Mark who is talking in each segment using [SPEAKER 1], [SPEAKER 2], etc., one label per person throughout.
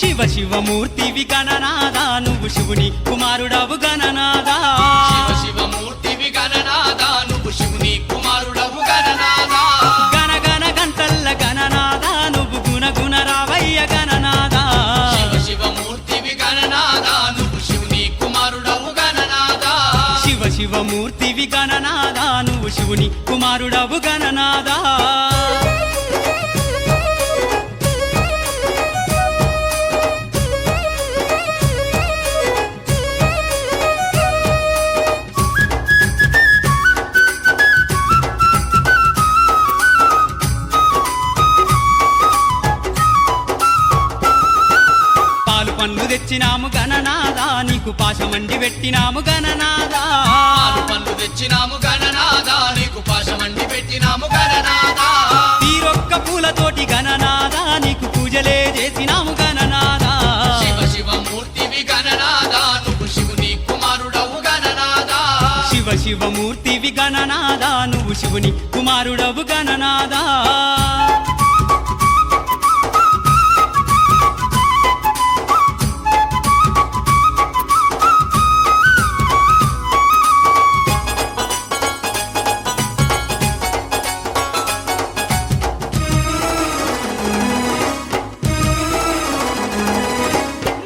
[SPEAKER 1] శివ శివమూర్తివి గణనాదా నువ్వు శివుని కుమారుడవు గణనాదా
[SPEAKER 2] శివ శివమూర్తివి గణనాదా నువ్వు శివుని కుమారుడవు గణనాదా
[SPEAKER 1] గణ గణ గంటల్ల గణనాదా నువ్వు గుణ గుణ రావయ్య గణనాదా
[SPEAKER 2] శివ శివమూర్తివి గణనాదా నువ్వు శివుని కుమారుడవు గణనాదా
[SPEAKER 1] శివ శివమూర్తివి గణనాదా నువ్వు శివుని కుమారుడవు గణనాదా పండ్లు తెచ్చినాము గణనాదా నీకు పాశమండి పెట్టినాము గణనాదా
[SPEAKER 2] పండ్లు తెచ్చినాము గణనాదా నీకు పాశమండి పెట్టినాము గణనాదా
[SPEAKER 1] తీరొక్క పూలతోటి గణనాదా నీకు పూజలే చేసినాము గణనాదా
[SPEAKER 2] శివ శివమూర్తివి గణనాదా నువ్వు శివుని కుమారుడవు గణనాదా
[SPEAKER 1] శివ శివమూర్తివి గణనాదా నువ్వు శివుని కుమారుడవు గణనాదా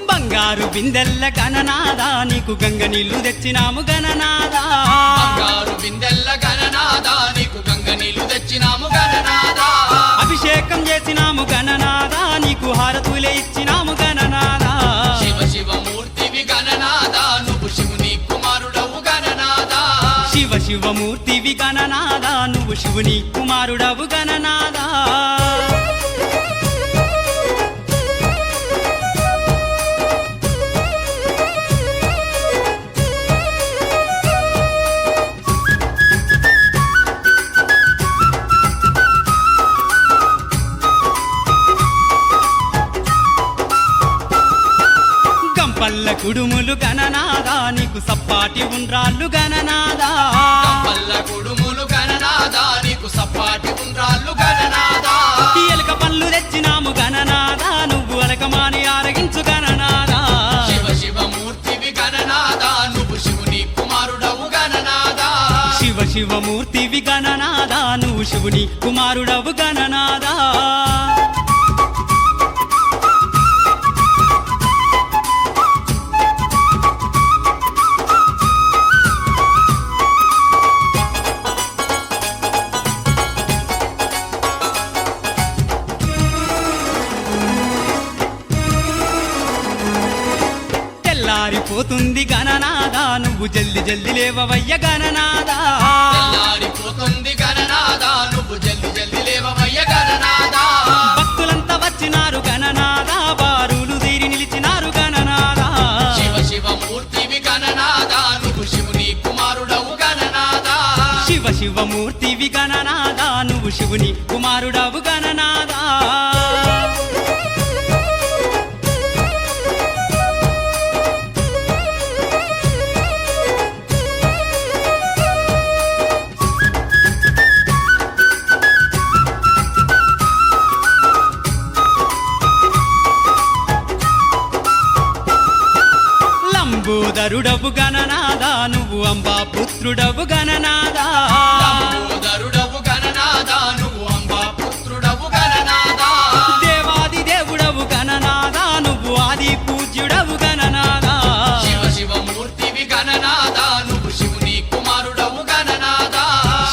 [SPEAKER 1] బంగారు బిందెల్ల గణనాదా నీకు గంగ నీళ్లు తెచ్చినాము గణనాదా
[SPEAKER 2] బంగారు బిందెల్ల గణనాదా నీకు గంగ నీళ్లు తెచ్చినాము గణనాదా
[SPEAKER 1] అభిషేకం చేసినాము గణనాదా నీకు హారతులే ఇచ్చినాము గణనాదా
[SPEAKER 2] శివ శివమూర్తివి గణనాదా నువ్వు శివుని కుమారుడవు గణనాదా
[SPEAKER 1] శివ శివమూర్తివి గణనాదా నువ్వు శివుని కుమారుడవు గణనాదా పల్ల కుడుములు గణనాదా నీకు సప్పాటి ఉండ్రాళ్ళు గణనాదా
[SPEAKER 2] పల్ల కుడుములు గణనాదా నీకు సప్పాటి ఉండ్రాళ్ళు గణనాదా
[SPEAKER 1] ఎలక పళ్ళు తెచ్చినాము గణనాదా నువ్వు అలకమాని ఆరగించు గణనాదా
[SPEAKER 2] శివ శివమూర్తివి గణనాదా నువ్వు శివుని కుమారుడవు గణనాదా
[SPEAKER 1] శివ శివమూర్తివి గణనాదా నువ్వు శివుని కుమారుడవు గణనాదా తెల్లారిపోతుంది గణనాదా నువ్వు జల్ది జల్ది లేవవయ్య గణనాదా
[SPEAKER 2] తెల్లారిపోతుంది గణనాదా నువ్వు జల్ది జల్ది లేవవయ్య గణనాదా
[SPEAKER 1] భక్తులంతా వచ్చినారు గణనాదా బారులు తీరి నిలిచినారు గణనాదా
[SPEAKER 2] శివ శివమూర్తివి గణనాదా నువ్వు శివుని కుమారుడవు గణనాదా
[SPEAKER 1] శివ శివమూర్తివి గణనాదా నువ్వు శివుని కుమారుడవు గణనాదా లంబోదరుడవు గణనాదా నువ్వు అంబా పుత్రుడవు గణనాదా
[SPEAKER 2] లంబోదరుడవు గణనాదా నువ్వు అంబా పుత్రుడవు గణనాదా
[SPEAKER 1] దేవాది దేవుడవు గణనాదా నువ్వు ఆది పూజ్యుడవు గణనాదా
[SPEAKER 2] శివ శివమూర్తివి గణనాదా నువ్వు శివుని కుమారుడవు గణనాదా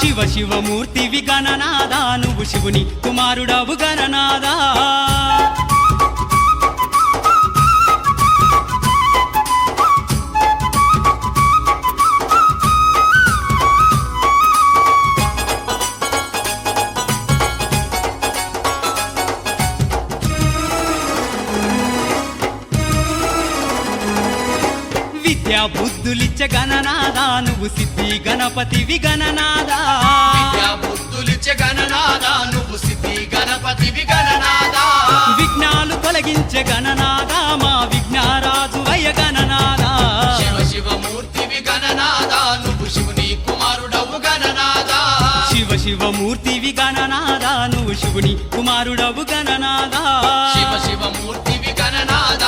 [SPEAKER 1] శివ శివమూర్తివి గణనాదా నువ్వు శివుని కుమారుడవు గణనాదా విద్యా బుద్ధులిచ్చ గణనాదా నువ్వు సిద్ధి గణపతివి గణనాదా
[SPEAKER 2] విద్యా బుద్ధులిచ్చే గణనాదా నువ్వు సిద్ధి గణపతివి గణనాదా
[SPEAKER 1] విఘ్నాలు తొలగించే గణనాదా మా విఘ్నారాజు వయ గణనాదా
[SPEAKER 2] శివ శివమూర్తివి గణనాదా నువ్వు శివుని కుమారుడవు గణనాదా
[SPEAKER 1] శివ శివమూర్తివి గణనాదా నువ్వు శివుని కుమారుడవు గణనాదా
[SPEAKER 2] శివ శివమూర్తివి గణనాదా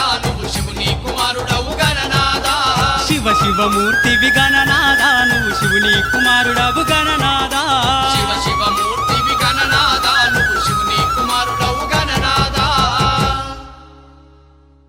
[SPEAKER 1] శివ శివమూర్తివి గణనాదా నువ్వు శివుని కుమారుడవు గణనాదా